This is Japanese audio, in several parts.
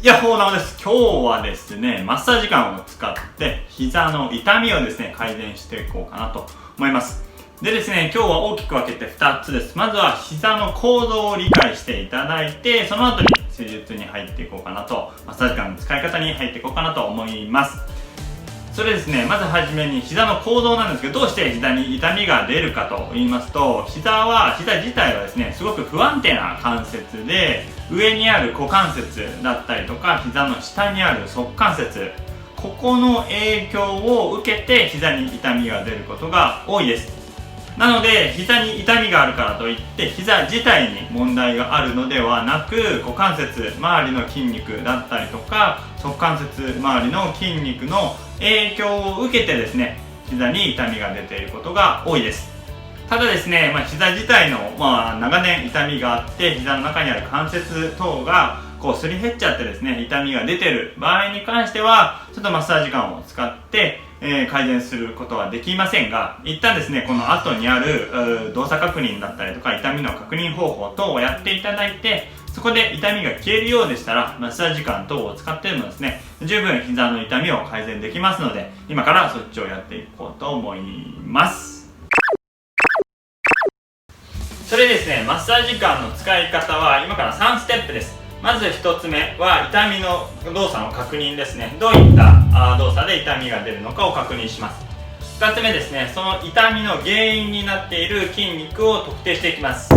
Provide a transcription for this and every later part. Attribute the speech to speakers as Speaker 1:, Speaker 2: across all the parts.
Speaker 1: ヤッホーなのです。今日はですね、マッサージガンを使って膝の痛みをですね、改善していこうかなと思います。でですね、今日は大きく分けて2つです。まずは膝の構造を理解していただいて、その後に施術に入っていこうかなと、マッサージガンの使い方に入っていこうかなと思います。それですね、まずはじめに膝の構造なんですけど、どうして膝に痛みが出るかと言いますと、膝自体はですね、すごく不安定な関節で、上にある股関節だったりとか、膝の下にある側関節、ここの影響を受けて膝に痛みが出ることが多いです。なので、膝に痛みがあるからといって膝自体に問題があるのではなく、股関節周りの筋肉だったりとか側関節周りの筋肉の影響を受けてですね、膝に痛みが出ていることが多いです。ただですね、膝自体の、長年痛みがあって膝の中にある関節等がすり減っちゃってですね、痛みが出ている場合に関してはちょっとマッサージガンを使って改善することはできませんが、一旦ですね、この後にある動作確認だったりとか痛みの確認方法等をやっていただいて、そこで痛みが消えるようでしたらマッサージガン等を使ってもですね、十分膝の痛みを改善できますので、今からそっちをやっていこうと思います。それですね、マッサージガンの使い方は今から3ステップです。まず1つ目は痛みの動作の確認ですね。どういった動作で痛みが出るのかを確認します。2つ目ですね、その痛みの原因になっている筋肉を特定していきます。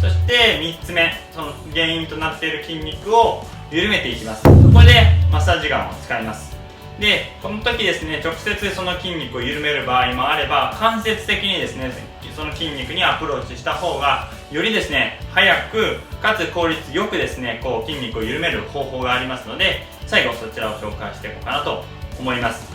Speaker 1: そして3つ目、その原因となっている筋肉を緩めていきます。そこでマッサージガンを使います。で、この時ですね、直接その筋肉を緩める場合もあれば、間接的にですね、その筋肉にアプローチした方がよりですね、早くかつ効率よくですね、筋肉を緩める方法がありますので、最後そちらを紹介していこうかなと思います。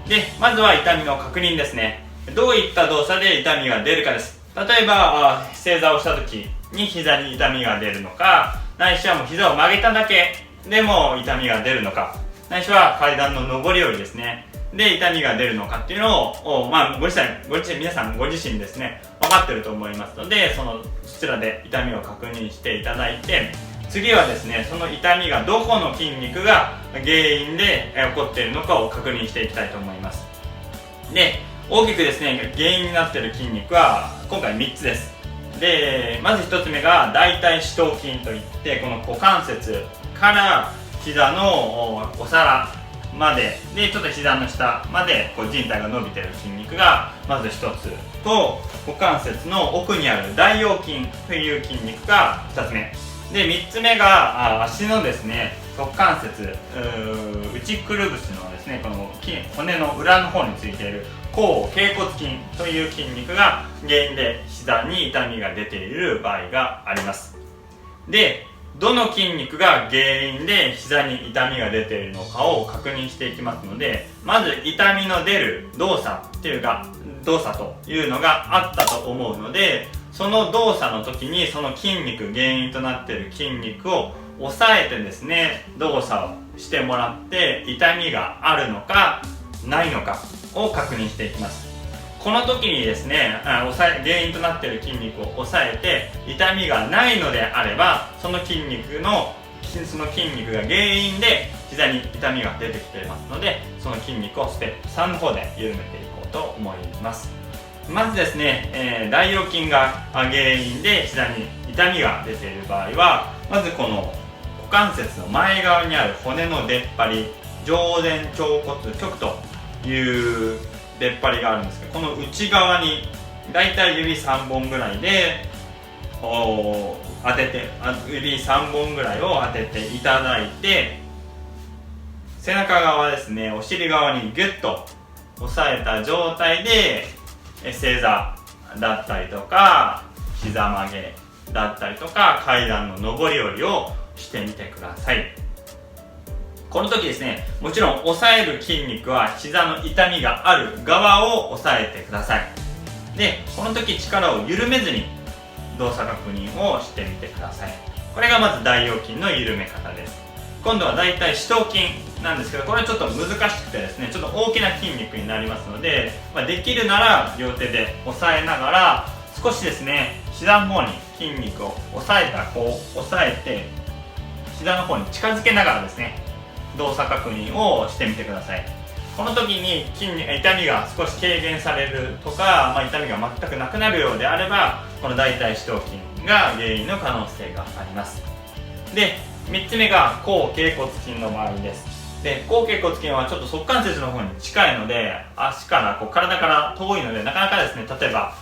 Speaker 1: で、まずは痛みの確認ですね。どういった動作で痛みが出るかです。例えば正座をした時に膝に痛みが出るのか、ないしはもう膝を曲げただけでも痛みが出るのか、ないしは階段の上り下りですねで痛みが出るのかっていうのを、皆さんご自身ですね、分かってると思いますので、そちらで痛みを確認していただいて、次はですね、その痛みがどこの筋肉が原因で起こっているのかを確認していきたいと思います。で、大きくですね、原因になっている筋肉は今回3つです。で、まず1つ目が大腿四頭筋といって、この股関節から膝のお皿までで、ちょっと膝の下まで靭帯が伸びている筋肉がまず1つと、股関節の奥にある大腰筋という筋肉が2つ目で、3つ目が足のですね、側関節内くるぶしのですね、この骨の裏の方についている後脛骨筋という筋肉が原因で膝に痛みが出ている場合があります。で、どの筋肉が原因で膝に痛みが出ているのかを確認していきますので、まず痛みの出る動作というのがあったと思うので、その動作の時にその筋肉、原因となっている筋肉を押さえてですね、動作をしてもらって痛みがあるのかないのかを確認していきます。この時にですね、原因となっている筋肉を押さえて痛みがないのであれば、その筋肉が原因で膝に痛みが出てきていますので、その筋肉をステップ3の方で緩めていこうと思います。まずですね、大腰筋が原因で膝に痛みが出ている場合は、まずこの股関節の前側にある骨の出っ張り、上前腸骨棘という出っ張りがあるんですけど、この内側にだいたい指3本ぐらいで指3本ぐらいを当てていただいて、背中側ですね、お尻側にギュッと押さえた状態で正座だったりとか膝曲げだったりとか階段の上り下りをしてみてください。この時ですね、もちろん押さえる筋肉は膝の痛みがある側を押さえてください。で、この時力を緩めずに動作確認をしてみてください。これがまず大腰筋の緩め方です。今度は大腿四頭筋なんですけど、これはちょっと難しくてですね、ちょっと大きな筋肉になりますので、できるなら両手で押さえながら、少しですね、膝の方に筋肉を押さえて膝の方に近づけながらですね、動作確認をしてみてください。この時に痛みが少し軽減されるとか、痛みが全くなくなるようであれば、この大腿四頭筋が原因の可能性があります。で、3つ目が後脛骨筋の場合です。で、後脛骨筋はちょっと側関節の方に近いので、足から体から遠いので、なかなかですね、例えば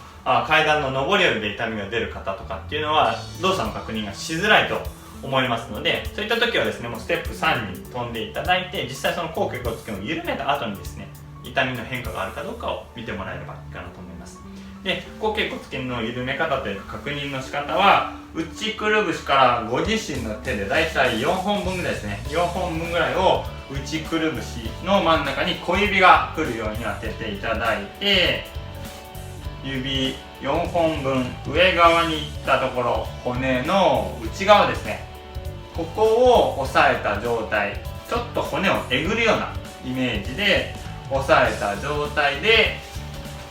Speaker 1: 階段の上り下りで痛みが出る方とかっていうのは動作の確認がしづらいと思いますので、そういった時はですね、もうステップ3に飛んでいただいて、実際その後脛骨筋を緩めた後にですね、痛みの変化があるかどうかを見てもらえればいいかなと思います。で、後脛骨筋の緩め方というか確認の仕方は、内くるぶしからご自身の手でだいたい4本分ぐらいですね、4本分ぐらいを内くるぶしの真ん中に小指が来るように当てていただいて、指4本分上側に行ったところ、骨の内側ですね、ここを押さえた状態、ちょっと骨をえぐるようなイメージで押さえた状態で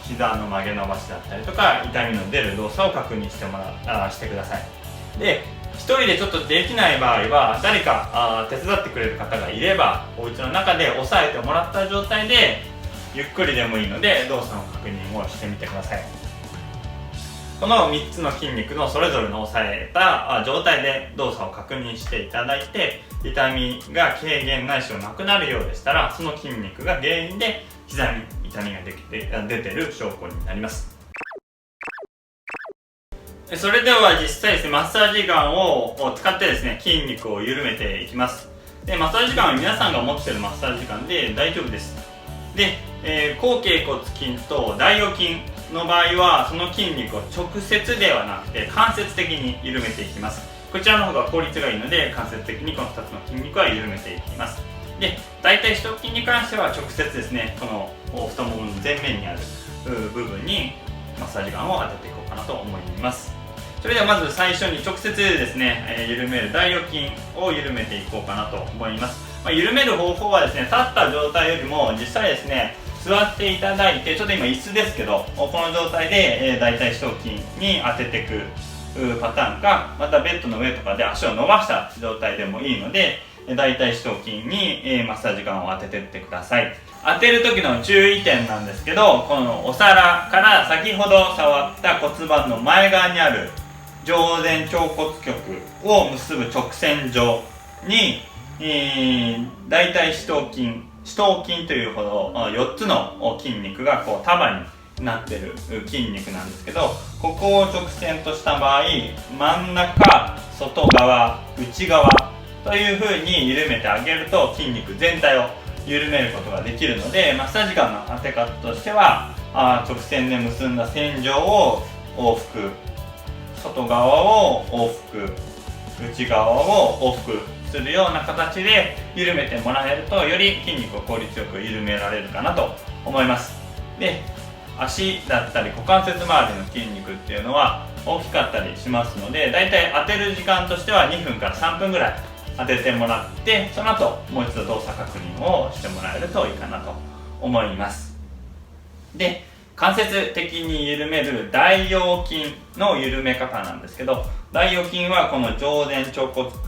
Speaker 1: 膝の曲げ伸ばしだったりとか痛みの出る動作を確認してください。で、一人でちょっとできない場合は誰か手伝ってくれる方がいれば、お家の中で押さえてもらった状態でゆっくりでもいいので動作の確認をしてみてください。この3つの筋肉のそれぞれの押さえた状態で動作を確認していただいて、痛みが軽減ないしはなくなるようでしたら、その筋肉が原因で膝に痛みが出ている証拠になります。それでは実際ですね、マッサージガンを使ってですね、筋肉を緩めていきます。で、マッサージガンは皆さんが持っているマッサージガンで大丈夫です。で、後脛骨筋と大腰筋の場合は、その筋肉を直接ではなくて間接的に緩めていきます。こちらの方が効率がいいので、間接的にこの2つの筋肉は緩めていきます。で、大腿四頭筋に関しては直接ですね、この太ももの前面にある部分にマッサージガンを当てていこうかなと思います。それではまず最初に直接ですね、緩める大腰筋を緩めていこうかなと思います。緩める方法はですね、立った状態よりも実際ですね、座っていただいて、ちょっと今椅子ですけど、この状態で大腿四頭筋に当てていくパターンか、またベッドの上とかで足を伸ばした状態でもいいので、大腿四頭筋にマッサージガンを当てていってください。当てる時の注意点なんですけど、このお皿から先ほど触った骨盤の前側にある上前腸骨棘を結ぶ直線上に、大腿四頭筋というほど4つの筋肉がこう束になっている筋肉なんですけど、ここを直線とした場合、真ん中、外側、内側という風に緩めてあげると筋肉全体を緩めることができるので、マッサージガンの当て方としては、直線で結んだ線上を往復、外側を往復、内側を往復するような形で緩めてもらえると、より筋肉を効率よく緩められるかなと思います。で、足だったり股関節周りの筋肉っていうのは大きかったりしますので、だいたい当てる時間としては2分から3分ぐらい当ててもらって、その後もう一度動作確認をしてもらえるといいかなと思います。で、間接的に緩める大腰筋の緩め方なんですけど、大腰筋はこの上前腸骨棘、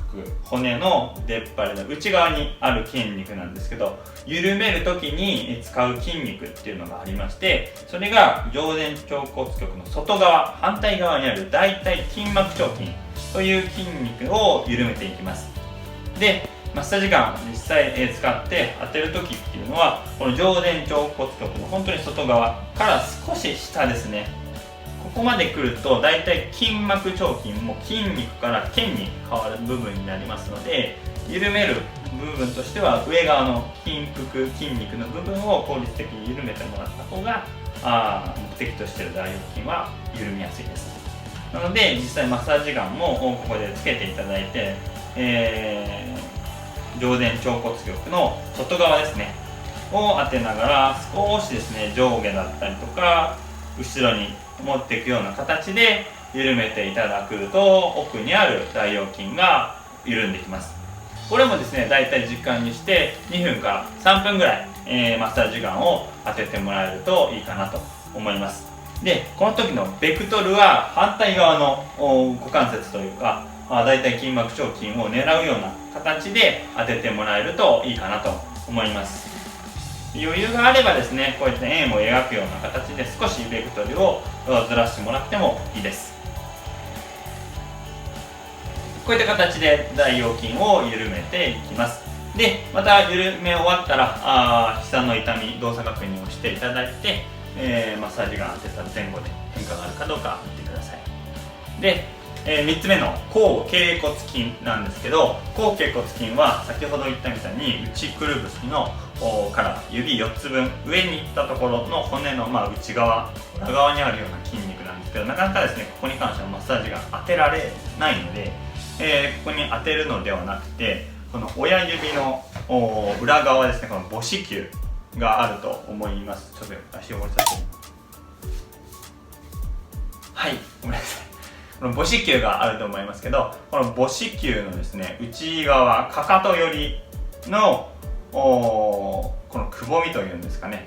Speaker 1: 骨の出っ張りの内側にある筋肉なんですけど、緩める時に使う筋肉っていうのがありまして、それが上前腸骨棘の外側、反対側にある大腿筋膜腸筋という筋肉を緩めていきます。で、マッサージガン実際使って当てる時っていうのは、この上前腸骨棘の本当に外側から少し下ですね、ここまで来ると大体筋膜腸筋も筋肉から腱に変わる部分になりますので、緩める部分としては上側の筋肉の部分を効率的に緩めてもらった方が目的としている大腰筋は緩みやすいです。なので実際マッサージガンもここでつけていただいて、上前腸骨棘の外側ですねを当てながら、少しですね上下だったりとか後ろに持っていくような形で緩めていただくと、奥にある大腰筋が緩んできます。これもですね、だいたい時間にして2分から3分ぐらい、マッサージガンを当ててもらえるといいかなと思います。で、この時のベクトルは反対側の股関節というかだいたい筋膜張筋を狙うような形で当ててもらえるといいかなと思います。余裕があればですね、こういった円を描くような形で少しベクトルをずらしてもらってもいいです。こういった形で大腰筋を緩めていきます。で、また緩め終わったら膝の痛み動作確認をしていただいて、マッサージガン当てた前後で変化があるかどうか見てください。で、3つ目の後脛骨筋なんですけど、後脛骨筋は先ほど言ったみたいに内くるぶしのから指4つ分上に行ったところの骨の内側裏側にあるような筋肉なんですけど、なかなかですねここに関してはマッサージが当てられないので、ここに当てるのではなくて、この親指の裏側ですね、この母指球があると思います。ちょっと足を折りさせて、はい、ごめんなさい。この母指球があると思いますけど、この母指球のですね内側かかと寄りのこのくぼみというんですかね、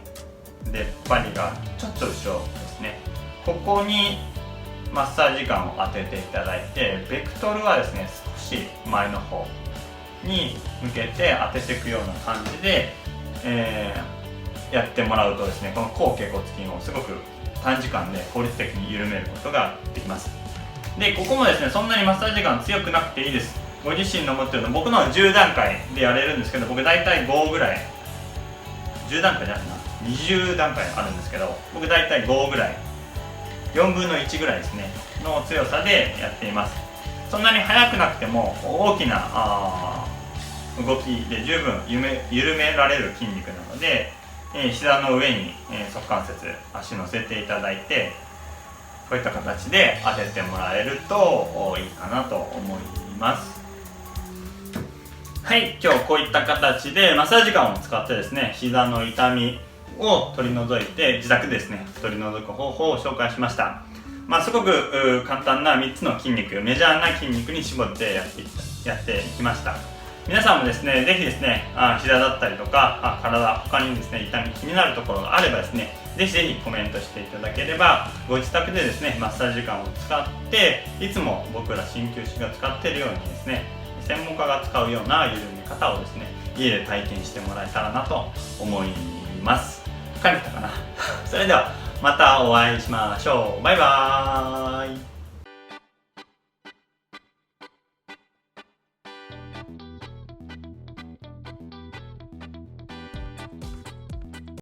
Speaker 1: 出っ張りがちょっと後ろですね、ここにマッサージガンを当てていただいて、ベクトルはですね少し前の方に向けて当てていくような感じで、やってもらうとですね、この後脛骨筋をすごく短時間で効率的に緩めることができます。で、ここもですねそんなにマッサージガン強くなくていいです。ご自身の持ってるの、僕のは10段階でやれるんですけど、僕大体5ぐらい、10段階じゃないな、20段階あるんですけど、僕大体5ぐらい、4分の1ぐらいですねの強さでやっています。そんなに速くなくても大きな動きで十分緩められる筋肉なので、膝の上に側関節足乗せていただいて、こういった形で当ててもらえるといいかなと思います。はい、今日こういった形でマッサージガンを使ってですね膝の痛みを取り除いて自宅でですね取り除く方法を紹介しました。すごく簡単な3つの筋肉、メジャーな筋肉に絞ってやっていきました。皆さんもですね、ぜひですね、膝だったりとか体、他にですね痛み気になるところがあればですね、ぜひぜひコメントしていただければ、ご自宅でですねマッサージガンを使っていつも僕ら鍼灸師が使っているようにですね、専門家が使うような緩め方をですね家で体験してもらえたらなと思います。分かれたかなそれではまたお会いしましょう。バイバーイ。